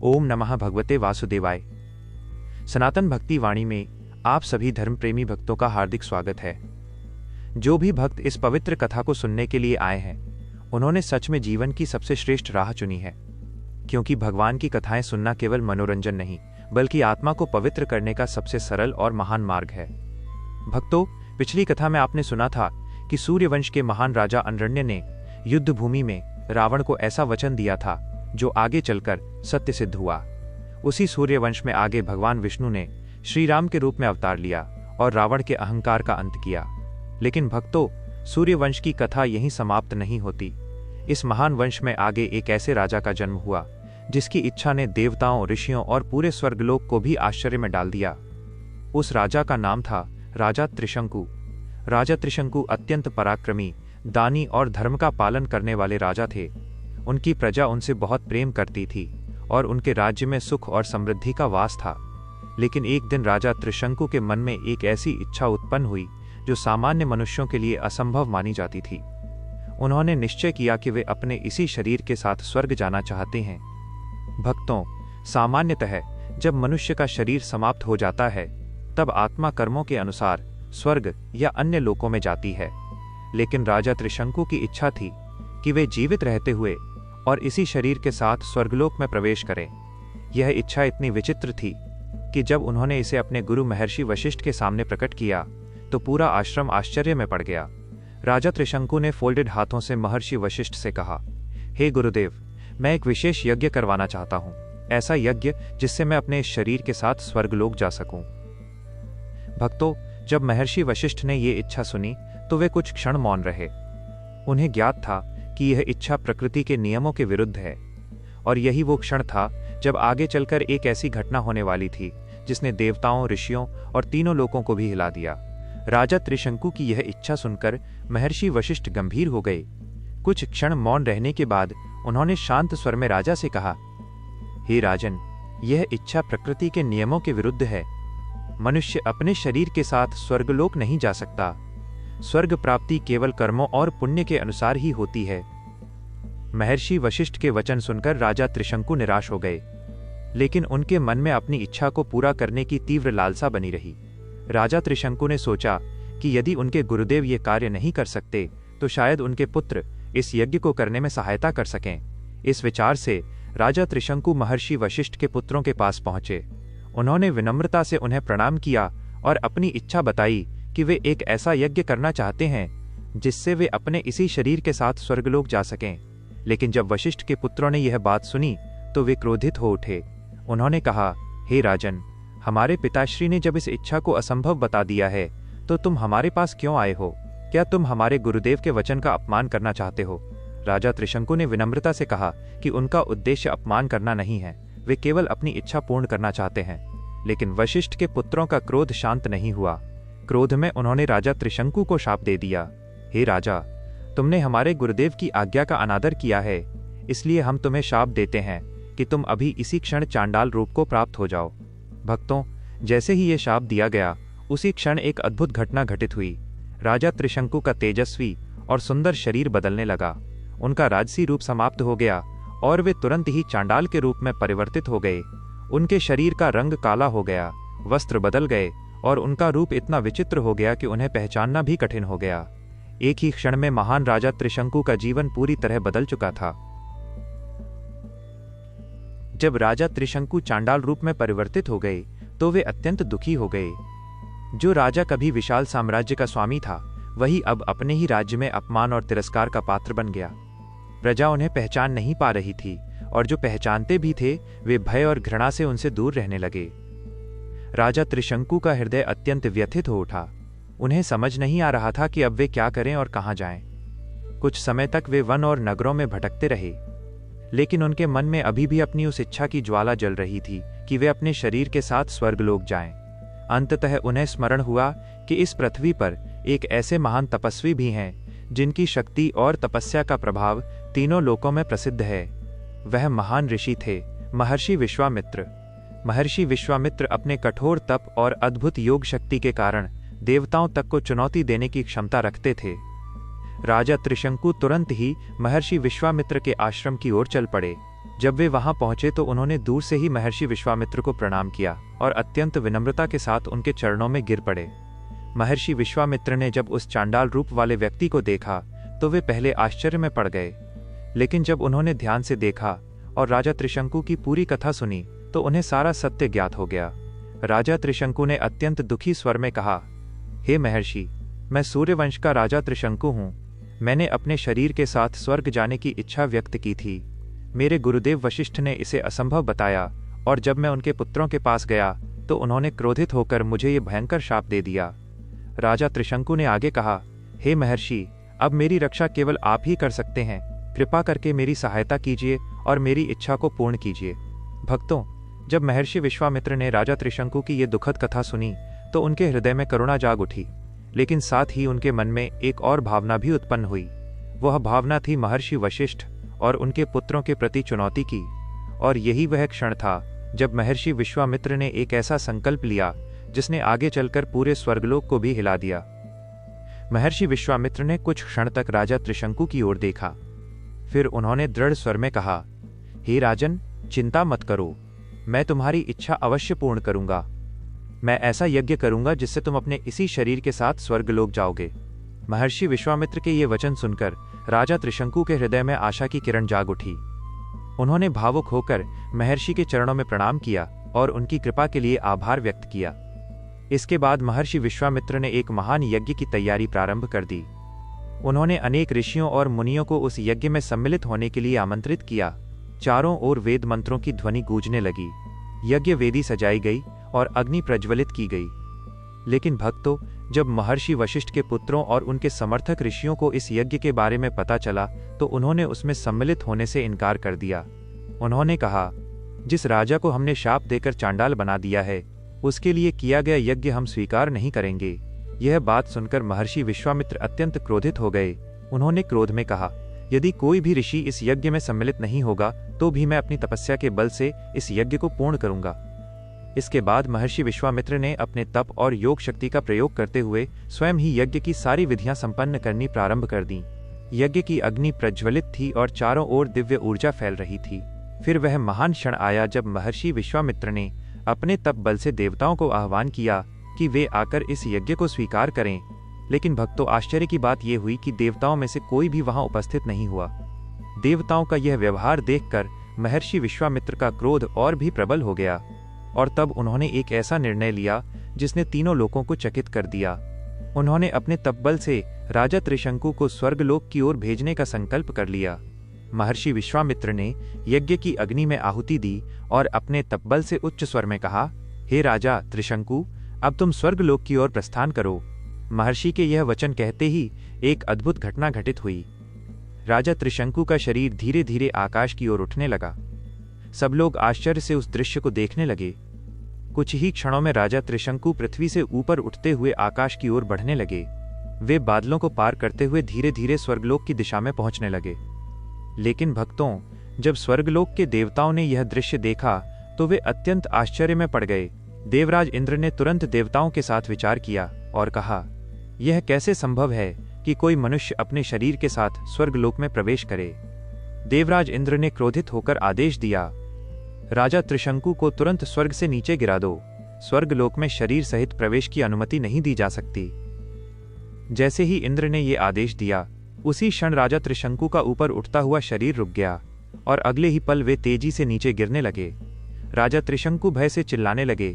ओम नमः भगवते वासुदेवाय। सनातन भक्ति वाणी में आप सभी धर्म प्रेमी भक्तों का हार्दिक स्वागत है। जो भी भक्त इस पवित्र कथा को सुनने के लिए आए हैं, उन्होंने सच में जीवन की सबसे श्रेष्ठ राह चुनी है, क्योंकि भगवान की कथाएं सुनना केवल मनोरंजन नहीं, बल्कि आत्मा को पवित्र करने का सबसे सरल और महान मार्ग है। भक्तों, पिछली कथा में आपने सुना था कि सूर्यवंश के महान राजा अनरण्य ने युद्ध भूमि में रावण को ऐसा वचन दिया था जो आगे चलकर सत्य सिद्ध हुआ। उसी सूर्यवंश में आगे भगवान विष्णु ने श्री राम के रूप में अवतार लिया और रावण के अहंकार का अंत किया। लेकिन भक्तों, सूर्यवंश की कथा यहीं समाप्त नहीं होती। इस महान वंश में आगे एक ऐसे राजा का जन्म हुआ जिसकी इच्छा ने देवताओं, ऋषियों और पूरे स्वर्गलोक को भी आश्चर्य में डाल दिया। उस राजा का नाम था राजा त्रिशंकु। राजा त्रिशंकु अत्यंत पराक्रमी, दानी और धर्म का पालन करने वाले राजा थे। उनकी प्रजा उनसे बहुत प्रेम करती थी और उनके राज्य में सुख और समृद्धि का वास था। लेकिन एक दिन राजा त्रिशंकु के मन में एक ऐसी इच्छा उत्पन्न हुई जो सामान्य मनुष्यों के लिए असंभव मानी जाती थी। उन्होंने निश्चय किया कि वे अपने इसी शरीर के साथ स्वर्ग जाना चाहते हैं। भक्तों, सामान्यतः जब मनुष्य का शरीर समाप्त हो जाता है, तब आत्मा कर्मों के अनुसार स्वर्ग या अन्य लोकों में जाती है। लेकिन राजा त्रिशंकु की इच्छा थी कि वे जीवित रहते हुए और इसी शरीर के साथ स्वर्गलोक में प्रवेश करें। यह इच्छा इतनी विचित्र थी कि जब उन्होंने इसे अपने गुरु महर्षि वशिष्ठ के सामने प्रकट किया तो पूरा आश्रम आश्चर्य में पड़ गया। राजा त्रिशंकु ने फोल्डेड हाथों से महर्षि वशिष्ठ से कहा, हे गुरुदेव, मैं एक विशेष यज्ञ करवाना चाहता हूं, ऐसा यज्ञ जिससे मैं अपने शरीर के साथ स्वर्गलोक जा सकूं। भक्तों, जब महर्षि वशिष्ठ ने ये इच्छा सुनी तो वे कुछ क्षण मौन रहे। उन्हें ज्ञात था कि यह इच्छा प्रकृति के नियमों के विरुद्ध है, और यही वो क्षण था जब आगे चलकर एक ऐसी घटना होने वाली थी जिसने देवताओं, ऋषियों और तीनों लोगों को भी हिला दिया। राजा त्रिशंकु की यह इच्छा सुनकर महर्षि वशिष्ठ गंभीर हो गए। कुछ क्षण मौन रहने के बाद उन्होंने शांत स्वर में राजा से कहा, हे राजन, यह इच्छा प्रकृति के नियमों के विरुद्ध है। मनुष्य अपने शरीर के साथ स्वर्गलोक नहीं जा सकता। स्वर्ग प्राप्ति केवल कर्मों और पुण्य के अनुसार ही होती है। महर्षि वशिष्ठ के वचन सुनकर राजा त्रिशंकु निराश हो गए, लेकिन उनके मन में अपनी इच्छा को पूरा करने की तीव्र लालसा बनी रही। राजा त्रिशंकु ने सोचा कि यदि उनके गुरुदेव ये कार्य नहीं कर सकते तो शायद उनके पुत्र इस यज्ञ को करने में सहायता कर सकें। इस विचार से राजा त्रिशंकु महर्षि वशिष्ठ के पुत्रों के पास पहुंचे। उन्होंने विनम्रता से उन्हें प्रणाम किया और अपनी इच्छा बताई कि वे एक ऐसा यज्ञ करना चाहते हैं जिससे वे अपने इसी शरीर के साथ स्वर्गलोक जा सकें। लेकिन जब वशिष्ठ के पुत्रों ने यह बात सुनी तो वे क्रोधित हो उठे। उन्होंने कहा, हे राजन, हमारे पिताश्री ने जब इस इच्छा को असंभव बता दिया है तो तुम हमारे पास क्यों आए हो? क्या तुम हमारे गुरुदेव के वचन का अपमान करना चाहते हो? राजा त्रिशंकु ने विनम्रता से कहा कि उनका उद्देश्य अपमान करना नहीं है, वे केवल अपनी इच्छा पूर्ण करना चाहते हैं। लेकिन वशिष्ठ के पुत्रों का क्रोध शांत नहीं हुआ। क्रोध में उन्होंने राजा त्रिशंकु को शाप दे दिया, हे राजा, तुमने हमारे गुरुदेव की आज्ञा का अनादर किया है, इसलिए हम तुम्हें शाप देते हैं कि तुम अभी इसी क्षण चांडाल रूप को प्राप्त हो जाओ। भक्तों, जैसे ही ये शाप दिया गया, उसी क्षण एक अद्भुत घटना घटित हुई। राजा त्रिशंकु का तेजस्वी और सुंदर शरीर बदलने लगा। उनका राजसी रूप समाप्त हो गया और वे तुरंत ही चांडाल के रूप में परिवर्तित हो गए। उनके शरीर का रंग काला हो गया, वस्त्र बदल गए और उनका रूप इतना विचित्र हो गया कि उन्हें पहचानना भी कठिन हो गया। एक ही क्षण में महान राजा त्रिशंकु का जीवन पूरी तरह बदल चुका था। जब राजा त्रिशंकु चांडाल रूप में परिवर्तित हो गए तो वे अत्यंत दुखी हो गए। जो राजा कभी विशाल साम्राज्य का स्वामी था, वही अब अपने ही राज्य में अपमान और तिरस्कार का पात्र बन गया। प्रजा उन्हें पहचान नहीं पा रही थी और जो पहचानते भी थे वे भय और घृणा से उनसे दूर रहने लगे। राजा त्रिशंकु का हृदय अत्यंत व्यथित हो उठा। उन्हें समझ नहीं आ रहा था कि अब वे क्या करें और कहां जाएं। कुछ समय तक वे वन और नगरों में भटकते रहे, लेकिन उनके मन में अभी भी अपनी उस इच्छा की ज्वाला जल रही थी कि वे अपने शरीर के साथ स्वर्गलोक जाएं। अंततः उन्हें स्मरण हुआ कि इस पृथ्वी पर एक ऐसे महान तपस्वी भी हैं जिनकी शक्ति और तपस्या का प्रभाव तीनों लोकों में प्रसिद्ध है। वह महान ऋषि थे, महर्षि विश्वामित्र। महर्षि विश्वामित्र अपने कठोर तप और अद्भुत योग शक्ति के कारण देवताओं तक को चुनौती देने की क्षमता रखते थे। राजा त्रिशंकु तुरंत ही महर्षि विश्वामित्र के आश्रम की ओर चल पड़े। जब वे वहां पहुंचे तो उन्होंने दूर से ही महर्षि विश्वामित्र को प्रणाम किया और अत्यंत विनम्रता के साथ उनके चरणों में गिर पड़े। महर्षि विश्वामित्र ने जब उस चांडाल रूप वाले व्यक्ति को देखा तो वे पहले आश्चर्य में पड़ गए, लेकिन जब उन्होंने ध्यान से देखा और राजा त्रिशंकु की पूरी कथा सुनी तो उन्हें सारा सत्य ज्ञात हो गया। राजा त्रिशंकु ने अत्यंत दुखी स्वर में कहा, हे महर्षि, मैं सूर्यवंश का राजा त्रिशंकु हूँ। मैंने अपने शरीर के साथ स्वर्ग जाने की इच्छा व्यक्त की थी। मेरे गुरुदेव वशिष्ठ ने इसे असंभव बताया और जब मैं उनके पुत्रों के पास गया तो उन्होंने क्रोधित होकर मुझे ये भयंकर शाप दे दिया। राजा त्रिशंकु ने आगे कहा, हे महर्षि, अब मेरी रक्षा केवल आप ही कर सकते हैं। कृपा करके मेरी सहायता कीजिए और मेरी इच्छा को पूर्ण कीजिए। भक्तों, जब महर्षि विश्वामित्र ने राजा त्रिशंकु की ये दुखद कथा सुनी तो उनके हृदय में करुणा जाग उठी, लेकिन साथ ही उनके मन में एक और भावना भी उत्पन्न हुई। वह भावना थी महर्षि वशिष्ठ और उनके पुत्रों के प्रति चुनौती की। और यही वह क्षण था जब महर्षि विश्वामित्र ने एक ऐसा संकल्प लिया जिसने आगे चलकर पूरे स्वर्गलोक को भी हिला दिया। महर्षि विश्वामित्र ने कुछ क्षण तक राजा त्रिशंकु की ओर देखा, फिर उन्होंने दृढ़ स्वर में कहा, हे राजन, चिंता मत करो, मैं तुम्हारी इच्छा अवश्य पूर्ण करूंगा। मैं ऐसा यज्ञ करूंगा जिससे तुम अपने इसी शरीर के साथ स्वर्गलोक जाओगे। महर्षि विश्वामित्र के ये वचन सुनकर राजा त्रिशंकु के हृदय में आशा की किरण जाग उठी। उन्होंने भावुक होकर महर्षि के चरणों में प्रणाम किया और उनकी कृपा के लिए आभार व्यक्त किया। इसके बाद महर्षि विश्वामित्र ने एक महान यज्ञ की तैयारी प्रारंभ कर दी। उन्होंने अनेक ऋषियों और मुनियों को उस यज्ञ में सम्मिलित होने के लिए आमंत्रित किया। चारों ओर वेद मंत्रों की ध्वनि गूंजने लगी। यज्ञ वेदी सजाई गई और अग्नि प्रज्वलित की गई। लेकिन भक्तों, जब महर्षि वशिष्ठ के पुत्रों और उनके समर्थक ऋषियों को इस यज्ञ के बारे में पता चला तो उन्होंने उसमें सम्मिलित होने से इनकार कर दिया। उन्होंने कहा, जिस राजा को हमने शाप देकर चांडाल बना दिया है, उसके लिए किया गया यज्ञ हम स्वीकार नहीं करेंगे। यह बात सुनकर महर्षि विश्वामित्र अत्यंत क्रोधित हो गए। उन्होंने क्रोध में कहा, यदि कोई भी ऋषि इस यज्ञ में सम्मिलित नहीं होगा तो भी मैं अपनी तपस्या के बल से इस यज्ञ को पूर्ण करूंगा। इसके बाद महर्षि विश्वामित्र ने अपने तप और योग शक्ति का प्रयोग करते हुए स्वयं ही यज्ञ की सारी विधियां संपन्न करनी प्रारंभ कर दी। यज्ञ की अग्नि प्रज्वलित थी और चारों ओर दिव्य ऊर्जा फैल रही थी। फिर वह महान क्षण आया जब महर्षि विश्वामित्र ने अपने तप बल से देवताओं को आह्वान किया कि वे आकर इस यज्ञ को स्वीकार करें। लेकिन भक्तों, आश्चर्य की बात यह हुई कि देवताओं में से कोई भी वहां उपस्थित नहीं हुआ। देवताओं का यह व्यवहार देखकर महर्षि विश्वामित्र का क्रोध और भी प्रबल हो गया और तब उन्होंने एक ऐसा निर्णय लिया जिसने तीनों लोगों को चकित कर दिया। उन्होंने अपने तपबल से राजा त्रिशंकु को स्वर्गलोक की ओर भेजने का संकल्प कर लिया। महर्षि विश्वामित्र ने यज्ञ की अग्नि में आहुति दी और अपने तपबल से उच्च स्वर में कहा, हे राजा त्रिशंकु, अब तुम स्वर्गलोक की ओर प्रस्थान करो। महर्षि के यह वचन कहते ही एक अद्भुत घटना घटित हुई। राजा त्रिशंकु का शरीर धीरे धीरे आकाश की ओर उठने लगा। सब लोग आश्चर्य से उस दृश्य को देखने लगे। कुछ ही क्षणों में राजा त्रिशंकु पृथ्वी से ऊपर उठते हुए आकाश की ओर बढ़ने लगे। वे बादलों को पार करते हुए धीरे धीरे स्वर्गलोक की दिशा में पहुंचने लगे। लेकिन भक्तों, जब स्वर्गलोक के देवताओं ने यह दृश्य देखा तो वे अत्यंत आश्चर्य में पड़ गए। देवराज इंद्र ने तुरंत देवताओं के साथ विचार किया और कहा, यह कैसे संभव है कि कोई मनुष्य अपने शरीर के साथ स्वर्गलोक में प्रवेश करे। देवराज इंद्र ने क्रोधित होकर आदेश दिया, राजा त्रिशंकु को तुरंत स्वर्ग से नीचे गिरा दो। स्वर्गलोक में शरीर सहित प्रवेश की अनुमति नहीं दी जा सकती। जैसे ही इंद्र ने यह आदेश दिया, उसी क्षण राजा त्रिशंकु का ऊपर उठता हुआ शरीर रुक गया और अगले ही पल वे तेजी से नीचे गिरने लगे। राजा त्रिशंकु भय से चिल्लाने लगे,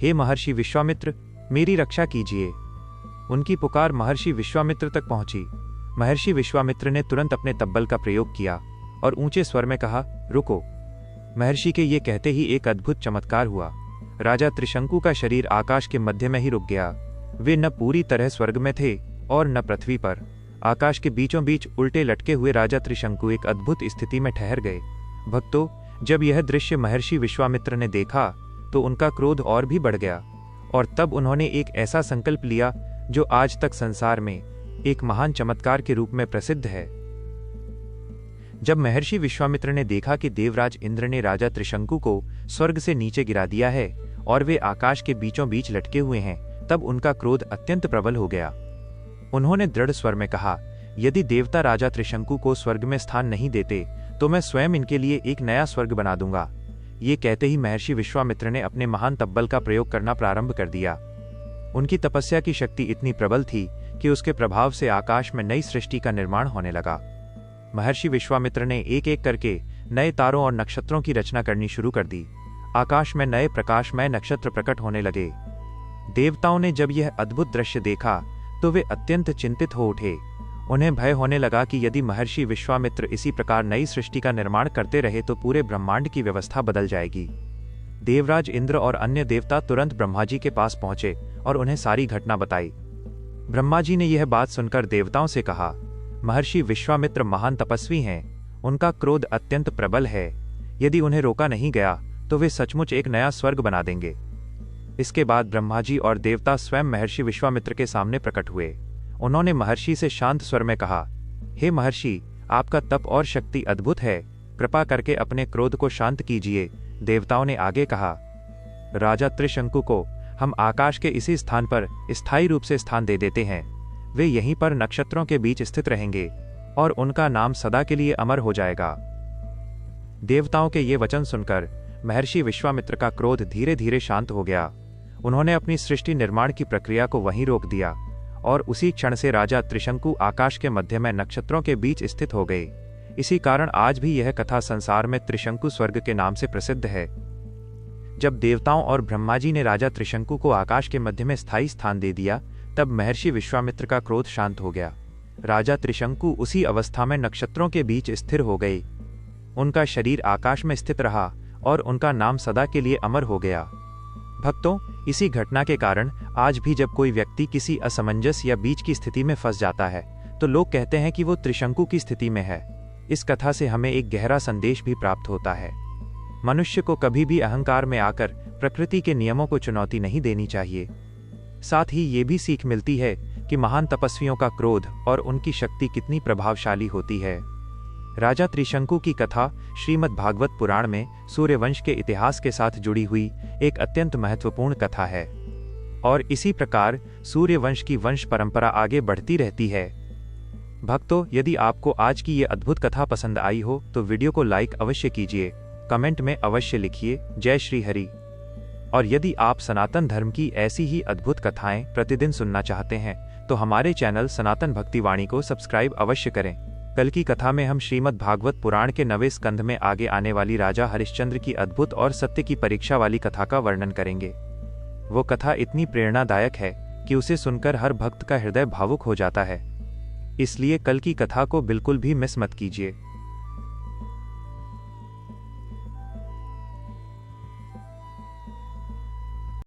हे महर्षि विश्वामित्र, मेरी रक्षा कीजिए। उनकी पुकार महर्षि विश्वामित्र तक पहुंची। महर्षि विश्वामित्र ने तुरंत अपने तब्बल का प्रयोग किया और ऊंचे स्वर में कहा, रुको। महर्षि के ये कहते ही एक अद्भुत चमत्कार हुआ। राजा त्रिशंकु का शरीर आकाश के मध्य में ही रुक गया। वे न पूरी तरह स्वर्ग में थे और न पृथ्वी पर। आकाश के बीचों बीच उल्टे लटके हुए राजा त्रिशंकु एक अद्भुत स्थिति में ठहर गए। भक्तों, जब यह दृश्य महर्षि विश्वामित्र ने देखा तो उनका क्रोध और भी बढ़ गया और तब उन्होंने एक ऐसा संकल्प लिया जो आज तक संसार में एक महान चमत्कार के रूप में प्रसिद्ध है। जब महर्षि विश्वामित्र ने देखा कि देवराज इंद्र ने राजा त्रिशंकु को स्वर्ग से नीचे गिरा दिया है और वे आकाश के बीचों बीच लटके हुए हैं, तब उनका क्रोध अत्यंत प्रबल हो गया। उन्होंने दृढ़ स्वर में कहा, यदि देवता राजा त्रिशंकु को स्वर्ग में स्थान नहीं देते तो मैं स्वयं इनके लिए एक नया स्वर्ग बना दूंगा। ये कहते ही महर्षि विश्वामित्र ने अपने महान तपबल का प्रयोग करना प्रारंभ कर दिया। उनकी तपस्या की शक्ति इतनी प्रबल थी कि उसके प्रभाव से आकाश में नई सृष्टि का निर्माण होने लगा। महर्षि विश्वामित्र ने एक एक करके नए तारों और नक्षत्रों की रचना करनी शुरू कर दी। आकाश में नए प्रकाशमय नक्षत्र प्रकट होने लगे। देवताओं ने जब यह अद्भुत दृश्य देखा तो वे अत्यंत चिंतित हो उठे। उन्हें भय होने लगा कि यदि महर्षि विश्वामित्र इसी प्रकार नई सृष्टि का निर्माण करते रहे तो पूरे ब्रह्मांड की व्यवस्था बदल जाएगी। देवराज इंद्र और अन्य देवता तुरंत ब्रह्मा जी के पास पहुंचे और उन्हें सारी घटना बताई। ब्रह्मा जी ने यह बात सुनकर देवताओं से कहा, महर्षि विश्वामित्र महान तपस्वी हैं, उनका क्रोध अत्यंत प्रबल है। यदि उन्हें रोका नहीं गया तो वे सचमुच एक नया स्वर्ग बना देंगे। इसके बाद ब्रह्मा जी और देवता स्वयं महर्षि विश्वामित्र के सामने प्रकट हुए। उन्होंने महर्षि से शांत स्वर में कहा, हे महर्षि, आपका तप और शक्ति अद्भुत है, कृपा करके अपने क्रोध को शांत कीजिए। देवताओं ने आगे कहा, राजा त्रिशंकु को हम आकाश के इसी स्थान पर स्थायी रूप से स्थान दे देते हैं। वे यहीं पर नक्षत्रों के बीच स्थित रहेंगे और उनका नाम सदा के लिए अमर हो जाएगा। देवताओं के ये वचन सुनकर महर्षि विश्वामित्र का क्रोध धीरे धीरे शांत हो गया। उन्होंने अपनी सृष्टि निर्माण की प्रक्रिया को वहीं रोक दिया और उसी क्षण से राजा त्रिशंकु आकाश के मध्य में नक्षत्रों के बीच स्थित हो गए। इसी कारण आज भी यह कथा संसार में त्रिशंकु स्वर्ग के नाम से प्रसिद्ध है। जब देवताओं और ब्रह्मा जी ने राजा त्रिशंकु को आकाश के मध्य में स्थायी स्थान दे दिया, तब महर्षि विश्वामित्र का क्रोध शांत हो गया। राजा त्रिशंकु उसी अवस्था में नक्षत्रों के बीच स्थिर हो गए। उनका शरीर आकाश में स्थित रहा और उनका नाम सदा के लिए अमर हो गया। भक्तों, इसी घटना के कारण आज भी जब कोई व्यक्ति किसी असमंजस या बीच की स्थिति में फंस जाता है तो लोग कहते हैं कि वो त्रिशंकु की स्थिति में है। इस कथा से हमें एक गहरा संदेश भी प्राप्त होता है। मनुष्य को कभी भी अहंकार में आकर प्रकृति के नियमों को चुनौती नहीं देनी चाहिए। साथ ही ये भी सीख मिलती है कि महान तपस्वियों का क्रोध और उनकी शक्ति कितनी प्रभावशाली होती है। राजा त्रिशंकु की कथा श्रीमद् भागवत पुराण में सूर्यवंश के इतिहास के साथ जुड़ी हुई एक अत्यंत महत्वपूर्ण कथा है और इसी प्रकार सूर्यवंश की वंश परंपरा आगे बढ़ती रहती है। भक्तों, यदि आपको आज की ये अद्भुत कथा पसंद आई हो तो वीडियो को लाइक अवश्य कीजिए, कमेंट में अवश्य लिखिए जय श्री हरि। और यदि आप सनातन धर्म की ऐसी ही अद्भुत कथाएं प्रतिदिन सुनना चाहते हैं तो हमारे चैनल सनातन भक्ति वाणी को सब्सक्राइब अवश्य करें। कल की कथा में हम श्रीमद् भागवत पुराण के 9वें स्कंध में आगे आने वाली राजा हरिश्चंद्र की अद्भुत और सत्य की परीक्षा वाली कथा का वर्णन करेंगे। वो कथा इतनी प्रेरणादायक है कि उसे सुनकर हर भक्त का हृदय भावुक हो जाता है। इसलिए कल की कथा को बिल्कुल भी मिस मत कीजिए।